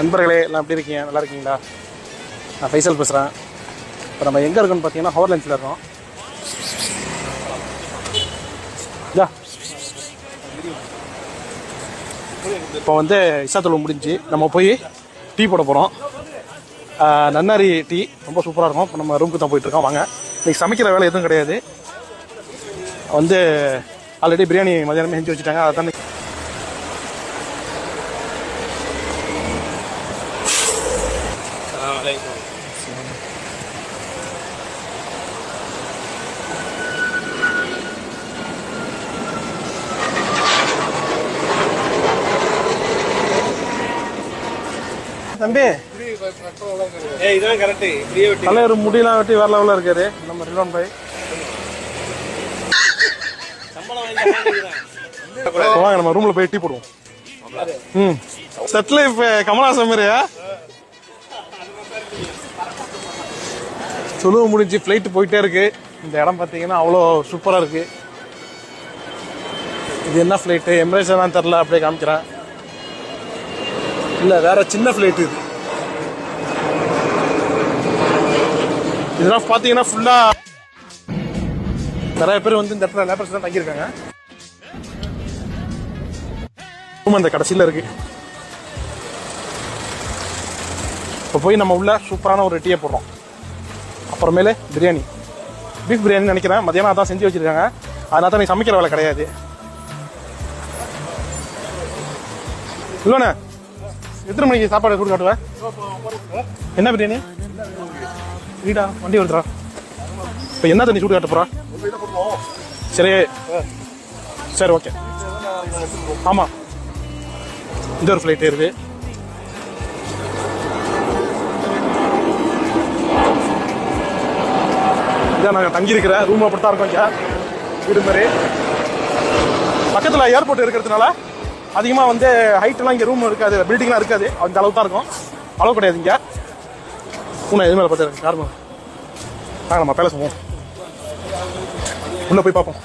நண்பர்களே எல்லாம் எப்படி இருக்கீங்க? நல்லா இருக்கீங்களா? நான் ஃபைசல் பேசுகிறேன். இப்போ நம்ம எங்கே இருக்கோன்னு பார்த்தீங்கன்னா ஹோர் லஞ்சில் இருக்கோம். இப்போ வந்து இசாத்தொழு முடிஞ்சு நம்ம போய் டீ போட போகிறோம். நன்னாரி டீ ரொம்ப சூப்பராக இருக்கும். இப்போ நம்ம ரூமுக்கு தான் போயிட்டுருக்கோம். வாங்க. இன்றைக்கி சமைக்கிற வேலை எதுவும் கிடையாது. வந்து ஆல்ரெடி பிரியாணி மதியானமே செஞ்சு வச்சுட்டாங்க. அதை தான் தம்பி தலைவர் முடியெல்லாம் வெட்டி வேற லெவலில் இருக்காரு நம்ம ரிலோன் பாய். வாங்க நம்ம ரூம்ல போய் டீ போடுவோம். செட்டில் இப்ப கமலாசம் மாதிரியா சுழுவு முடிஞ்சு ஃப்ளைட் போயிட்டே இருக்கு. இந்த இடம் பார்த்தீங்கன்னா அவ்வளோ சூப்பராக இருக்கு. இது என்ன ஃப்ளைட்டு எம்ரேட்ஸ் தான் தெரில, அப்படியே காமிக்கிறேன். இல்லை வேற சின்ன ஃப்ளைட் இது. இதெல்லாம் பார்த்தீங்கன்னா ஃபுல்லாக நிறைய பேர் வந்து இந்த இடத்துல லேபர்ஸ் தான் தங்கியிருக்காங்க. அந்த கடைசியில் இருக்கு. இப்போ போய் நம்ம உள்ள சூப்பரான ஒரு டீயை போடுறோம். அப்புறமேலே பிரியாணி, பீஃப் பிரியாணி நினைக்கிறேன். மதியானம் அதான் செஞ்சு வச்சிருக்காங்க. அதனால தான் நீ சமைக்கிற வேலை கிடையாது. இல்லைண்ணே எத்தனை மணிக்கு சாப்பாடு கொடுத்து காட்டுவேன்? என்ன பிரியாணி வீடா வண்டி வருதுடா. இப்போ என்ன தண்ணி சூடு காட்ட போறா? சரி சரி ஓகே. ஆமாம் இந்த ஒரு ஃப்ளைட் ஏறுது. இதான் நாங்கள் தங்கியிருக்கிற ரூம். அப்படித்தான் இருக்கோம் இங்கே வீடு மாதிரி. பக்கத்தில் ஏர்போர்ட் இருக்கிறதுனால அதிகமாக வந்து ஹைட்டெல்லாம் இங்கே ரூம் இருக்காது, பில்டிங்லாம் இருக்காது. அந்த அளவு தான் இருக்கும், அளவு கிடையாது இங்கே. பூனை எது மேலே பார்த்து காரணம் நாங்கள் நம்ம பேலஸ் போவோம். உள்ளே போய் பார்ப்போம்.